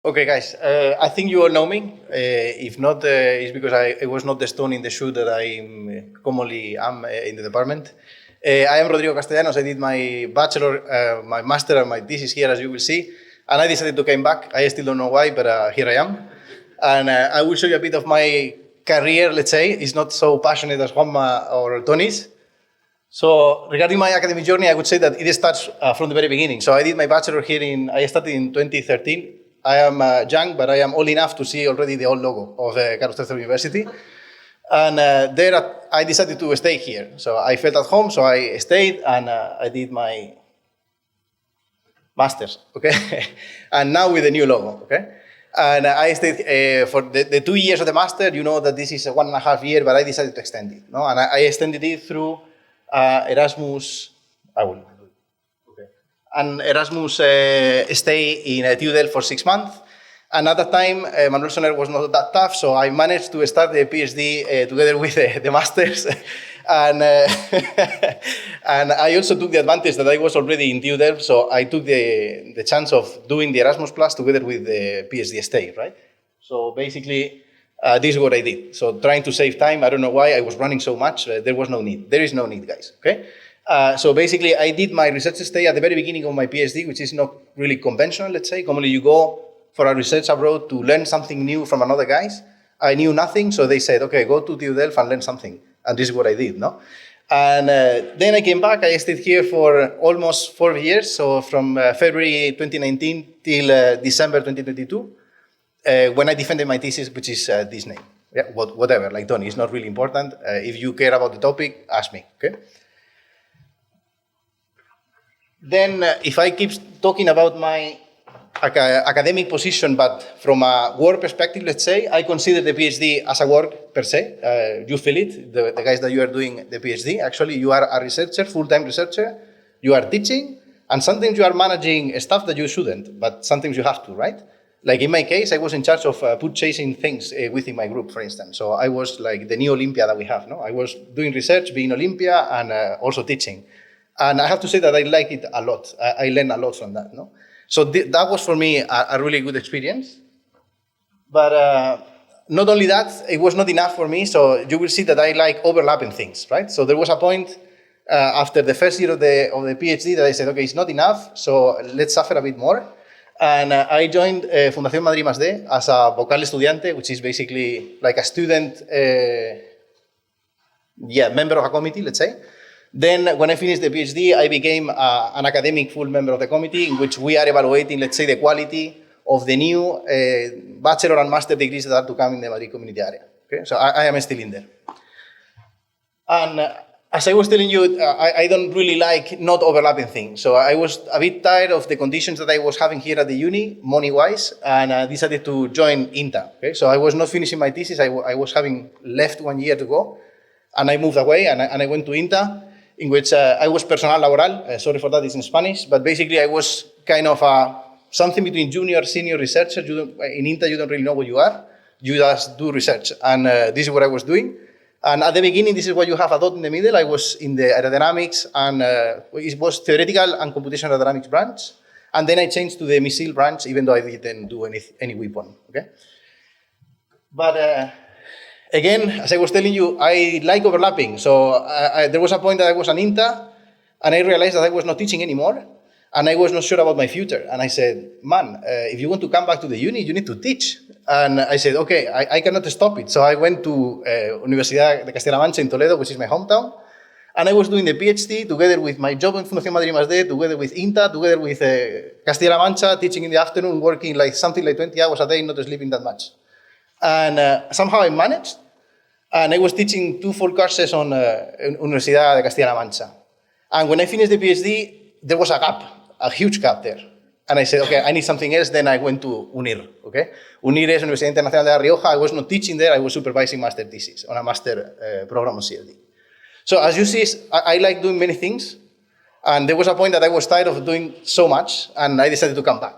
Okay, guys, I think you all know me. If not, it's because I was not the stone in the shoe that I commonly am in the department. I am Rodrigo Castellanos. I did my bachelor, my master, and my thesis here, as you will see. And I decided to come back. I still don't know why, but here I am. And I will show you a bit of my career, let's say. It's not so passionate as Juanma or Tony's. So regarding my academic journey, I would say that it starts from the very beginning. So I did my bachelor here I started in 2013. I am young, but I am old enough to see already the old logo of Carlos III University. And there I decided to stay here. So I felt at home, so I stayed and I did my master's, okay? And now with the new logo, okay? And I stayed for the 2 years of the master. You know that this is a 1.5 year, but I decided to extend it. No? And I extended it through Erasmus. I will. And Erasmus stay in TU Delft for 6 months. And at that time, Manuel Soler was not that tough, so I managed to start the PhD together with the masters. And, and I also took the advantage that I was already in TU Delft, so I took the chance of doing the Erasmus Plus together with the PhD stay, right? So basically, this is what I did. So trying to save time, I don't know why I was running so much. There was no need. There is no need, guys, okay? So basically, I did my research stay at the very beginning of my PhD, which is not really conventional, let's say. Commonly, you go for a research abroad to learn something new from another guys. I knew nothing, so they said, okay, go to TU Delft and learn something. And this is what I did, no? And then I came back. I stayed here for almost 4 years, so from February 2019 till December 2022, when I defended my thesis, which is this name. Yeah, whatever, like Tony, it's not really important. If you care about the topic, ask me, okay? Then, if I keep talking about my academic position, but from a work perspective, let's say, I consider the PhD as a work per se. You feel it, the guys that you are doing the PhD. Actually, you are a researcher, full-time researcher. You are teaching, and sometimes you are managing stuff that you shouldn't, but sometimes you have to, right? Like in my case, I was in charge of purchasing things within my group, for instance. So I was like the new Olympia that we have, no? I was doing research, being Olympia, and also teaching. And I have to say that I like it a lot. I learned a lot from that, no? So that was for me a really good experience. But not only that, it was not enough for me. So you will see that I like overlapping things, right? So there was a point after the first year of the PhD that I said, okay, it's not enough, so let's suffer a bit more. And I joined Fundación Madrid Más D as a vocal estudiante, which is basically like a student, member of a committee, let's say. Then, when I finished the PhD, I became an academic full member of the committee, in which we are evaluating, let's say, the quality of the new bachelor and master degrees that are to come in the Madrid community area. Okay? So I am still in there. And as I was telling you, I don't really like not overlapping things. So I was a bit tired of the conditions that I was having here at the uni, money-wise, and I decided to join INTA. Okay? So I was not finishing my thesis. I was having left 1 year to go, and I moved away, and I went to INTA, in which I was personal laboral. Sorry for that, it's in Spanish. But basically, I was kind of something between junior, senior researcher. In INTA, you don't really know what you are. You just do research. And this is what I was doing. And at the beginning, this is what you have a dot in the middle. I was in the aerodynamics, and it was theoretical and computational aerodynamics branch. And then I changed to the missile branch, even though I didn't do any weapon. Okay? But again, as I was telling you, I like overlapping. So there was a point that I was an INTA, and I realized that I was not teaching anymore, and I was not sure about my future. And I said, man, if you want to come back to the uni, you need to teach. And I said, okay, I cannot stop it. So I went to Universidad de Castilla-La Mancha in Toledo, which is my hometown, and I was doing the PhD together with my job in Fundación Madrid Más D, together with INTA, together with Castilla-La Mancha, teaching in the afternoon, working like something like 20 hours a day, not sleeping that much. And somehow I managed, and I was teaching 2 full courses on Universidad de Castilla-La Mancha. And when I finished the PhD, there was a gap, a huge gap there. And I said, okay, I need something else. Then I went to UNIR, okay? UNIR is Universidad Internacional de La Rioja. I was not teaching there. I was supervising master thesis on a master program on CLD. So as you see, I like doing many things. And there was a point that I was tired of doing so much, and I decided to come back.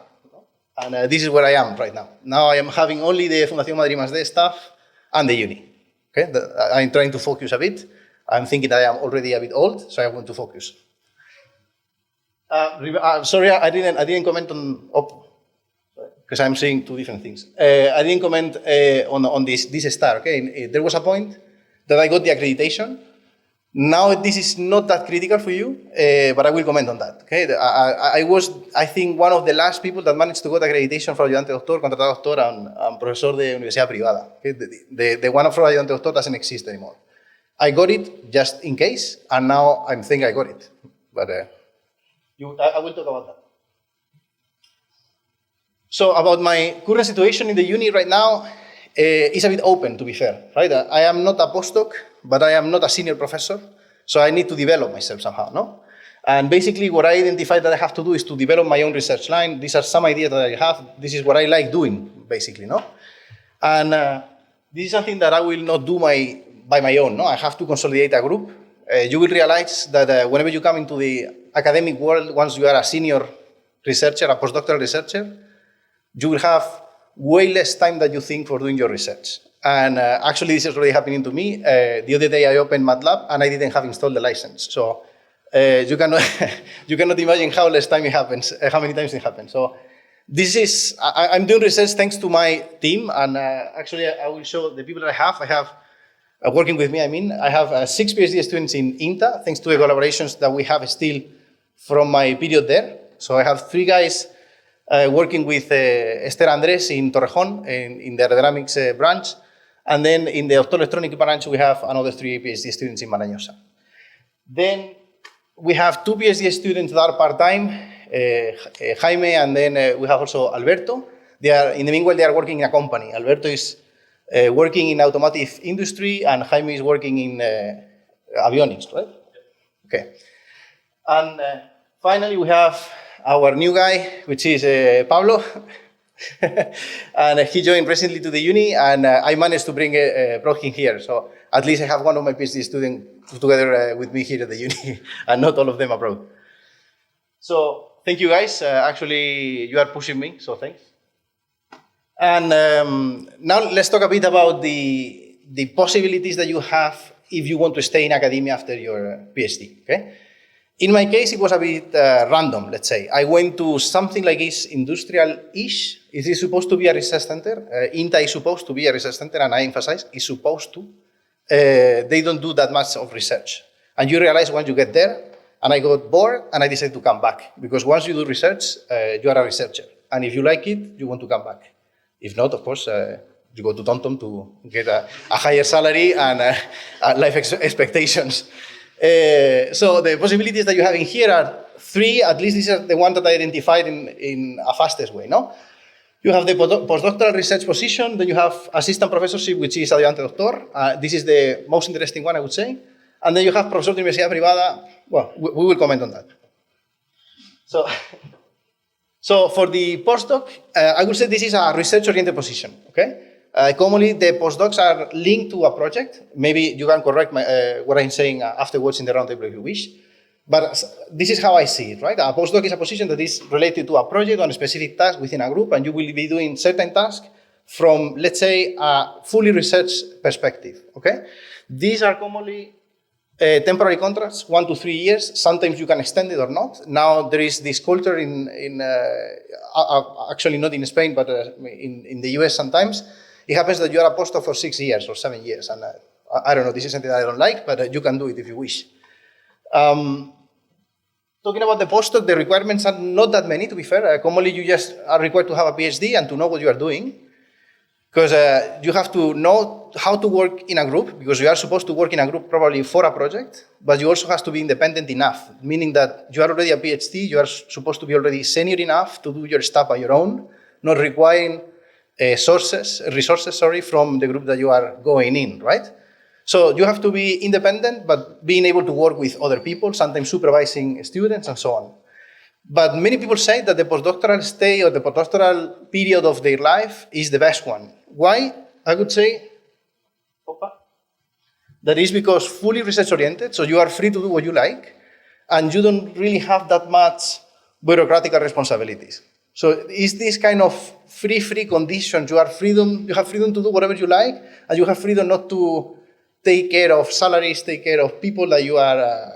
And this is where I am right now. Now I am having only the Fundación Madrid Más D stuff and the uni. Okay? I'm trying to focus a bit. I'm thinking that I am already a bit old, so I want to focus. Sorry, I didn't comment on. because I'm seeing two different things. I didn't comment on this star, okay? There was a point that I got the accreditation. Now this is not that critical for you, but I will comment on that, okay? I was, I think, one of the last people that managed to get accreditation for ayudante doctor, contratado doctor, and profesor de universidad privada. Okay? The one for ayudante doctor doesn't exist anymore. I got it just in case, and now I'm thinking I got it. But I will talk about that. So about my current situation in the uni right now, it's a bit open, to be fair, right? I am not a postdoc, but I am not a senior professor, so I need to develop myself somehow, no? And basically what I identified that I have to do is to develop my own research line. These are some ideas that I have. This is what I like doing, basically, no? And this is something that I will not do by my own, no? I have to consolidate a group. You will realize that whenever you come into the academic world, once you are a senior researcher, a postdoctoral researcher, you will have way less time than you think for doing your research. And actually, this is already happening to me. The other day, I opened MATLAB, and I didn't have installed the license. So you cannot, you cannot imagine how less time it happens, how many times it happens. So this is, I'm doing research thanks to my team, and actually, I will show the people that I have. I have, working with me, I mean, I have 6 PhD students in INTA, thanks to the collaborations that we have still from my period there. So I have 3 guys working with Esther Andres in Torrejón, in the aerodynamics branch. And then in the optoelectronic branch, we have another 3 PhD students in Marañosa. Then we have 2 PhD students that are part-time, Jaime, and then we have also Alberto. They are, in the meanwhile, they are working in a company. Alberto is working in automotive industry, and Jaime is working in avionics, right? Okay. And finally, we have our new guy, which is Pablo. And he joined recently to the uni, and I managed to bring brought him here. So at least I have one of my PhD students together with me here at the uni, and not all of them abroad. So thank you guys. Actually, you are pushing me, so thanks. And now let's talk a bit about the possibilities that you have if you want to stay in academia after your PhD, okay? In my case, it was a bit random, let's say. I went to something like this industrial-ish. It is supposed to be a research center. INTA is supposed to be a research center, and I emphasize, is supposed to. They don't do that much of research. And you realize once you get there, and I got bored, and I decided to come back. Because once you do research, you are a researcher. And if you like it, you want to come back. If not, of course, you go to TomTom to get a higher salary and life expectations. So the possibilities that you have in here are 3, at least these are the ones that I identified in a fastest way, no? You have the postdoctoral research position, then you have assistant professorship, which is ayudante doctor. This is the most interesting one, I would say. And then you have profesor de universidad privada. Well, we will comment on that. So for the postdoc, I would say this is a research-oriented position, okay? Commonly, the postdocs are linked to a project. Maybe you can correct what I'm saying afterwards in the roundtable if you wish. But this is how I see it, right? A postdoc is a position that is related to a project on a specific task within a group, and you will be doing certain tasks from, let's say, a fully research perspective, okay? These are commonly temporary contracts, 1 to 3 years. Sometimes you can extend it or not. Now there is this culture actually not in Spain, but in the US sometimes. It happens that you are a postdoc for 6 years or 7 years, and I don't know, this is something that I don't like, but you can do it if you wish. Talking about the postdoc, the requirements are not that many, to be fair. Commonly, you just are required to have a PhD and to know what you are doing, because you have to know how to work in a group, because you are supposed to work in a group probably for a project, but you also have to be independent enough, meaning that you are already a PhD, you are supposed to be already senior enough to do your stuff by your own, not requiring resources, from the group that you are going in, right? So you have to be independent, but being able to work with other people, sometimes supervising students and so on. But many people say that the postdoctoral stay or the postdoctoral period of their life is the best one. Why? I would say that is because fully research-oriented, so you are free to do what you like, and you don't really have that much bureaucratic responsibilities. So it's this kind of free condition. You have freedom to do whatever you like, and you have freedom not to take care of salaries, take care of people that you are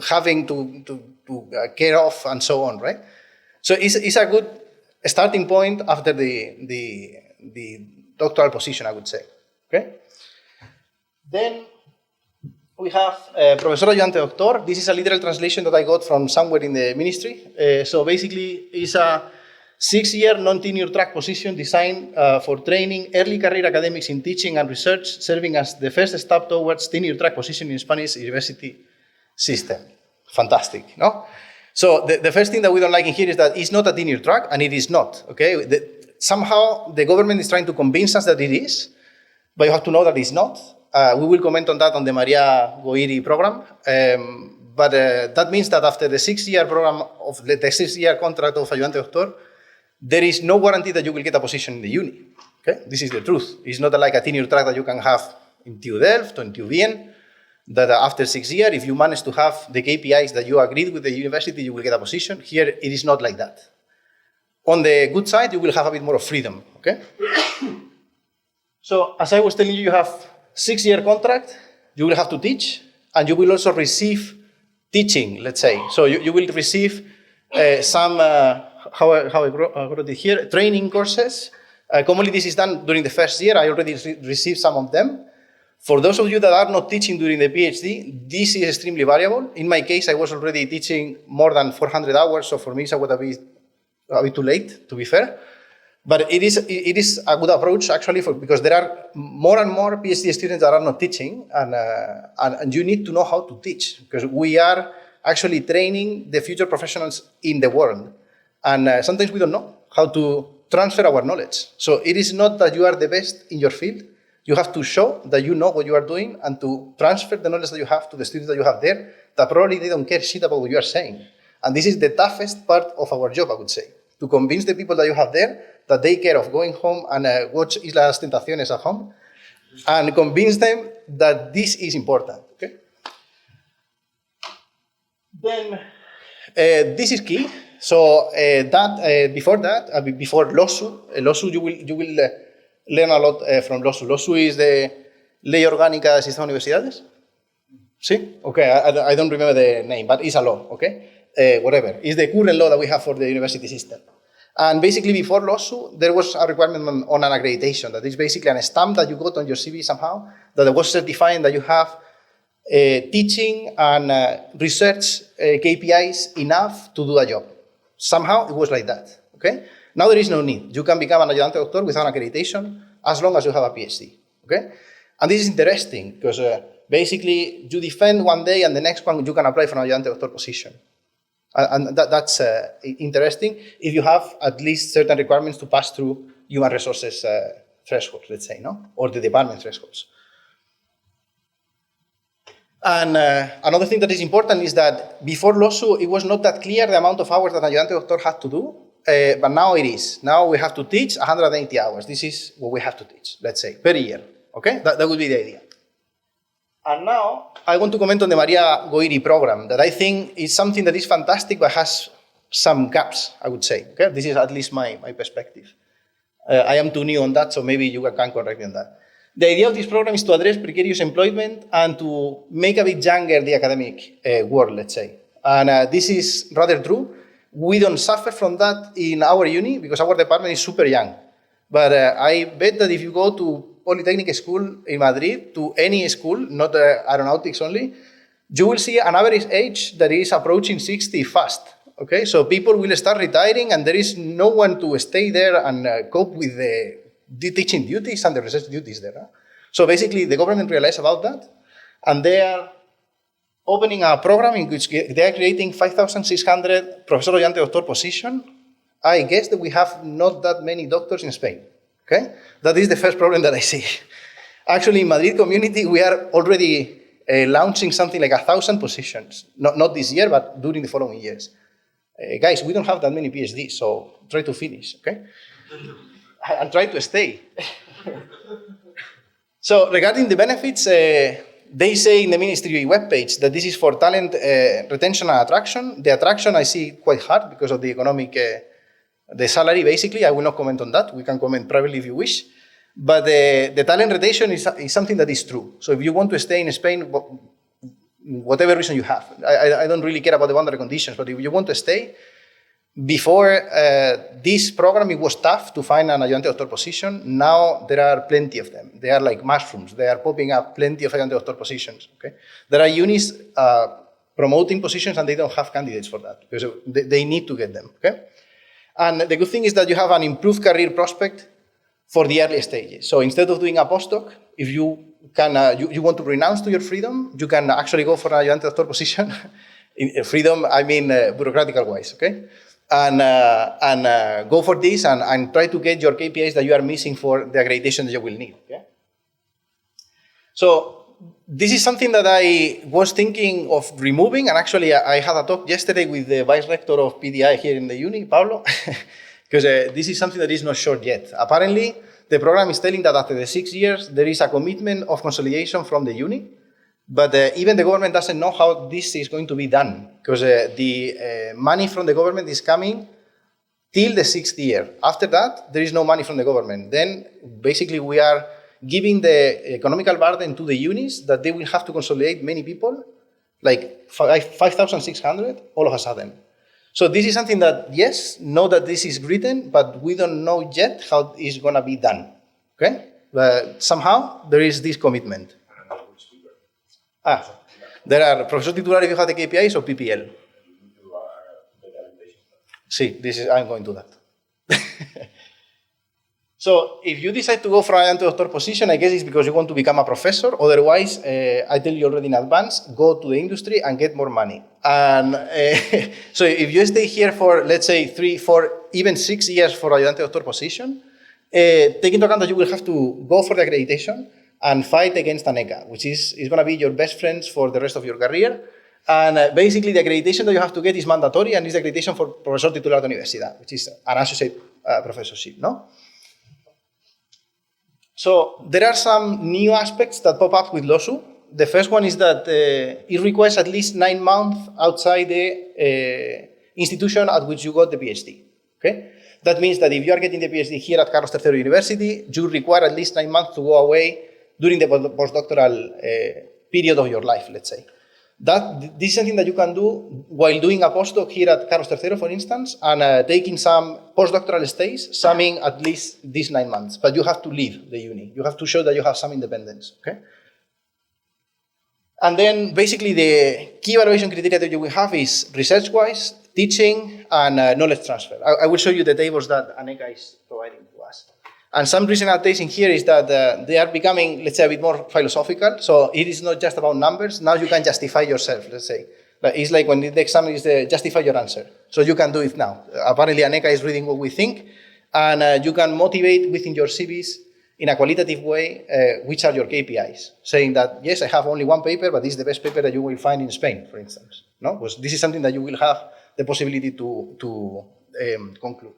having to care of, and so on, right? So it's a good starting point after the doctoral position, I would say. Okay. Then we have Profesor Ayudante Doctor. This is a literal translation that I got from somewhere in the ministry. So basically, it's a 6-year non-tenure track position designed for training early career academics in teaching and research, serving as the first step towards tenure track position in Spanish university system. Fantastic, no? So the first thing that we don't like in here is that it's not a tenure track, and it is not, okay? Somehow the government is trying to convince us that it is, but you have to know that it's not. We will comment on that on the Maria Goiri program. But that means that after the 6-year program of the 6-year contract of Ayudante Doctor, there is no guarantee that you will get a position in the uni. Okay? This is the truth. It's not like a tenure track that you can have in TU Delft or in TU Wien, that after 6 years, if you manage to have the KPIs that you agreed with the university, you will get a position. Here, it is not like that. On the good side, you will have a bit more of freedom. Okay? So, as I was telling you, you have 6-year contract, you will have to teach, and you will also receive teaching, let's say. So you will receive some, how I wrote it here, training courses. Commonly this is done during the first year. I already received some of them. For those of you that are not teaching during the PhD, this is extremely variable. In my case, I was already teaching more than 400 hours, so for me it's a bit too late, to be fair. But it is a good approach, actually, because there are more and more PhD students that are not teaching, and you need to know how to teach, because we are actually training the future professionals in the world. And sometimes we don't know how to transfer our knowledge. So it is not that you are the best in your field. You have to show that you know what you are doing and to transfer the knowledge that you have to the students that you have there, that probably they don't care shit about what you are saying. And this is the toughest part of our job, I would say, to convince the people that you have there that they care of going home and watch Islas Tentaciones at home, and convince them that this is important. Okay? Then this is key. So before LOSU, you will learn a lot from LOSU. LOSU is the Ley Orgánica del Sistema de Universidades. Sí? Okay, I don't remember the name, but it's a law. Okay, whatever. It's the current law that we have for the university system. And basically, before LOSU, there was a requirement on an accreditation. That is basically a stamp that you got on your CV somehow, that was certifying that you have teaching and research KPIs enough to do a job. Somehow, it was like that. Okay? Now there is no need. You can become an Ayudante Doctor without accreditation as long as you have a PhD. Okay? And this is interesting, because basically, you defend one day, and the next one, you can apply for an Ayudante Doctor position. And that's interesting if you have at least certain requirements to pass through human resources thresholds, let's say, no? Or the department thresholds. And another thing that is important is that before LOSU, it was not that clear the amount of hours that an Ayudante Doctor had to do, but now it is. Now we have to teach 180 hours. This is what we have to teach, let's say, per year. Okay? That would be the idea. And now, I want to comment on the Maria Goiri program, that I think is something that is fantastic, but has some gaps, I would say. Okay? This is at least my perspective. I am too new on that, so maybe you can correct me on that. The idea of this program is to address precarious employment and to make a bit younger the academic world, let's say. And this is rather true. We don't suffer from that in our uni, because our department is super young. But I bet that if you go to Polytechnic school in Madrid, to any school, not aeronautics only, you will see an average age that is approaching 60 fast. Okay, so people will start retiring, and there is no one to stay there and cope with the teaching duties and the research duties there. Huh? So basically, the government realized about that, and they are opening a program in which they are creating 5,600 Profesor Ayudante Doctor position. I guess that we have not that many doctors in Spain. Okay? That is the first problem that I see. Actually, in Madrid community, we are already launching something like 1,000 positions. Not this year, but during the following years. Guys, we don't have that many PhDs, so try to finish, okay? And try to stay. So regarding the benefits, they say in the ministry webpage that this is for talent retention and attraction. The attraction I see quite hard because of the economic the salary, basically. I will not comment on that. We can comment privately if you wish. But the talent retention is something that is true. So if you want to stay in Spain, whatever reason you have, I don't really care about the boundary conditions, but if you want to stay, before this program, it was tough to find an ayudante doctor position. Now there are plenty of them. They are like mushrooms. They are popping up, plenty of ayudante doctor positions. Okay, there are unis promoting positions and they don't have candidates for that because they need to get them. Okay, and the good thing is that you have an improved career prospect for the early stages. So instead of doing a postdoc, if you can, you want to renounce to your freedom, you can actually go for an ayudante doctor position. In freedom, I mean bureaucratical wise. Okay. And go for this and try to get your KPIs that you are missing for the accreditation that you will need. Okay? So this is something that I was thinking of removing, and actually I had a talk yesterday with the vice rector of PDI here in the uni, Pablo, because this is something that is not sure yet. Apparently, the program is telling that after the 6 years, there is a commitment of consolidation from the uni. But even the government doesn't know how this is going to be done because the money from the government is coming till the 6th year. After that, there is no money from the government. Then basically we are giving the economical burden to the unis that they will have to consolidate many people, like 5,600 all of a sudden. So this is something that, yes, know that this is written, but we don't know yet how it's going to be done. Okay? But somehow there is this commitment. There are profesor titular if you have the KPIs or PPL. Sí, I'm going to that. So if you decide to go for an ayudante doctor position, I guess it's because you want to become a professor. Otherwise, I tell you already in advance, go to the industry and get more money. And so if you stay here for, let's say, 3, 4, even 6 years for ayudante doctor position, take into account that you will have to go for the accreditation and fight against ANECA, which is going to be your best friends for the rest of your career. And basically, the accreditation that you have to get is mandatory, and is the accreditation for profesor titular de universidad, which is an associate professorship, no? So there are some new aspects that pop up with LOSU. The first one is that it requires at least 9 months outside the institution at which you got the PhD, okay? That means that if you are getting the PhD here at Carlos III University, you require at least 9 months to go away during the postdoctoral period of your life, let's say. This is something that you can do while doing a postdoc here at Carlos III, for instance, and taking some postdoctoral stays, summing at least these 9 months. But you have to leave the uni. You have to show that you have some independence, okay? And then basically the key evaluation criteria that you will have is research-wise, teaching, and knowledge transfer. I will show you the tables that ANECA is providing to us. And some recent updates in here is that they are becoming, let's say, a bit more philosophical. So it is not just about numbers. Now you can justify yourself, let's say. It's like when the exam is justify your answer. So you can do it now. Apparently, ANECA is reading what we think. And you can motivate within your CVs in a qualitative way which are your KPIs. Saying that, yes, I have only one paper, but this is the best paper that you will find in Spain, for instance. No? Because this is something that you will have the possibility to conclude.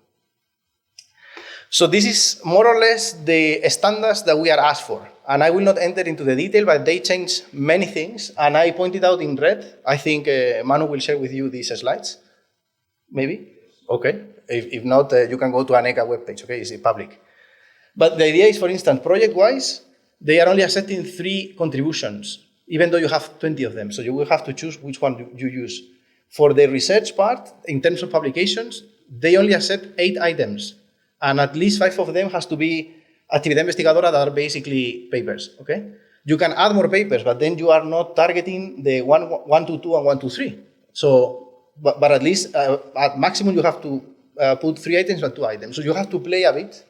So this is more or less the standards that we are asked for. And I will not enter into the detail, but they change many things. And I pointed out in red. I think Manu will share with you these slides. Maybe? Okay. If not, you can go to ANECA webpage. Okay, it's public. But the idea is, for instance, project-wise, they are only accepting 3 contributions, even though you have 20 of them. So you will have to choose which one you use. For the research part, in terms of publications, they only accept 8 items. And at least 5 of them has to be actividad investigadora that are basically papers, okay? You can add more papers, but then you are not targeting the 122 and 123. So, but at least at maximum you have to put 3 items and 2 items. So you have to play a bit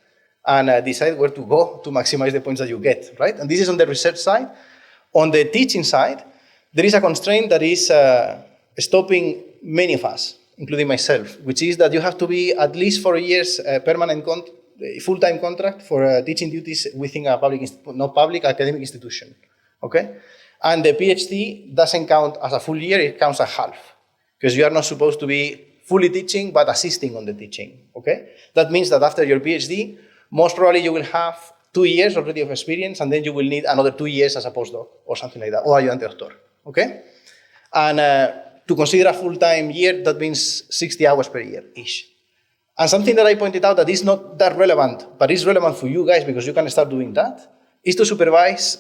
and decide where to go to maximize the points that you get, right? And this is on the research side. On the teaching side, there is a constraint that is stopping many of us, including myself, which is that you have to be at least 4 years permanent full-time contract for teaching duties within a public academic institution, okay? And the PhD doesn't count as a full year, it counts as half, because you are not supposed to be fully teaching, but assisting on the teaching, okay? That means that after your PhD, most probably you will have 2 years already of experience, and then you will need another 2 years as a postdoc, or something like that, or ayudante doctor, okay? And to consider a full-time year, that means 60 hours per year-ish. And something that I pointed out that is not that relevant, but is relevant for you guys because you can start doing that, is to supervise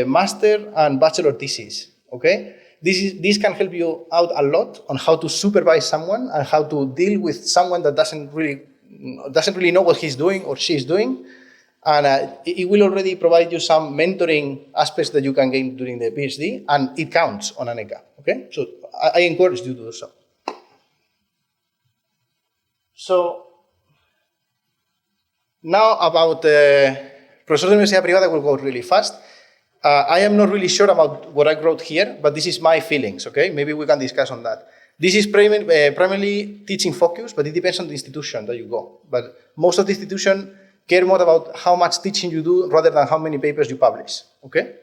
master and bachelor thesis, okay? This can help you out a lot on how to supervise someone and how to deal with someone that doesn't really know what he's doing or she's doing. And it will already provide you some mentoring aspects that you can gain during the PhD, and it counts on an ECA, okay? So I encourage you to do so. So now about profesor de universidad privada, will go really fast. I am not really sure about what I wrote here, but this is my feelings, okay? Maybe we can discuss on that. This is primarily teaching focus, but it depends on the institution that you go. But most of the institutions care more about how much teaching you do rather than how many papers you publish, okay?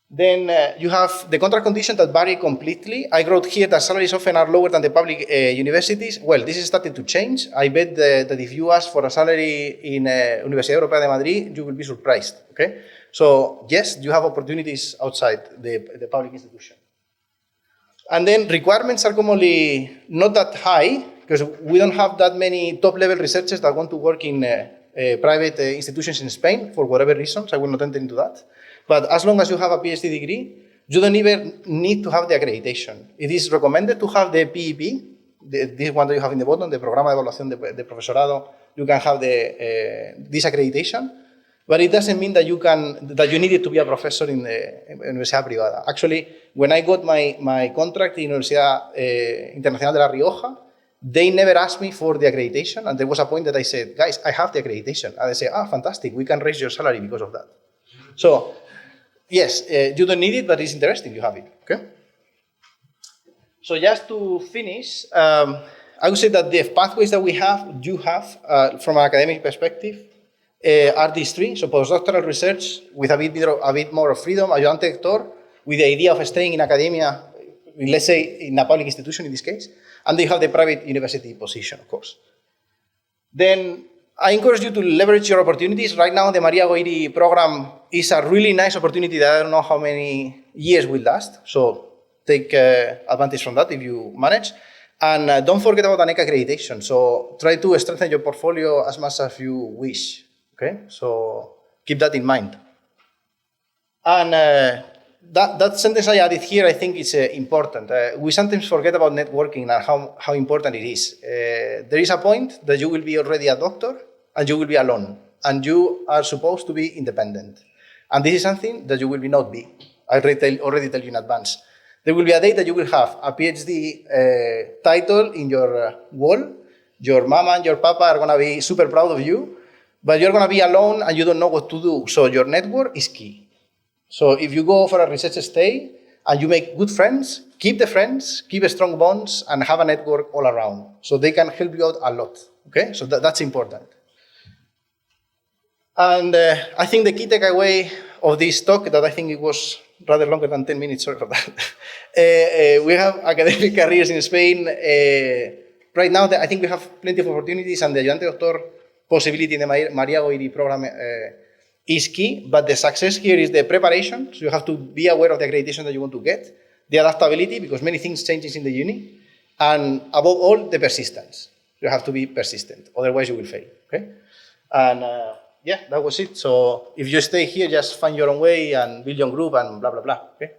Then you have the contract conditions that vary completely. I wrote here that salaries often are lower than the public universities. Well, this is starting to change. I bet that if you ask for a salary in Universidad Europea de Madrid, you will be surprised, okay? So yes, you have opportunities outside the public institution. And then requirements are commonly not that high because we don't have that many top-level researchers that want to work in private institutions in Spain for whatever reasons. I will not enter into that. But as long as you have a PhD degree, you don't even need to have the accreditation. It is recommended to have the PEP, this one that you have in the bottom, the Programa de Evaluación de Profesorado. You can have this accreditation, but it doesn't mean that you needed to be a professor in the Universidad Privada. Actually, when I got my contract in Universidad Internacional de La Rioja, they never asked me for the accreditation, and there was a point that I said, guys, I have the accreditation. And they say, fantastic, we can raise your salary because of that. So, yes, you don't need it, but it's interesting you have it, okay? So just to finish, I would say that the pathways that you have from an academic perspective are these three. So postdoctoral research with a bit more of freedom, ayudante doctor, with the idea of staying in academia, let's say in a public institution in this case, and they have the private university position, of course. Then I encourage you to leverage your opportunities. Right now, the Maria Goiri program is a really nice opportunity that I don't know how many years will last. So take advantage from that if you manage. And don't forget about an ECA accreditation. So try to strengthen your portfolio as much as you wish. Okay, so keep that in mind. And that sentence I added here, I think is important. We sometimes forget about networking and how important it is. There is a point that you will be already a doctor and you will be alone, and you are supposed to be independent. And this is something that you will not be. I already tell you in advance. There will be a day that you will have a PhD title in your wall. Your mama and your papa are going to be super proud of you, but you're going to be alone and you don't know what to do. So your network is key. So if you go for a research stay and you make good friends, keep the friends, keep strong bonds, and have a network all around. So they can help you out a lot, okay? So that's important. And I think the key takeaway of this talk, that I think it was rather longer than 10 minutes, sorry for that. We have academic careers in Spain. Right now, I think we have plenty of opportunities, and the ayudante doctor possibility in the Maria Goiri program is key, but the success here is the preparation. So you have to be aware of the accreditation that you want to get, the adaptability, because many things changes in the uni, and above all, the persistence. You have to be persistent, otherwise you will fail, okay? And yeah, that was it. So if you stay here, just find your own way and build your own group and blah, blah, blah, okay?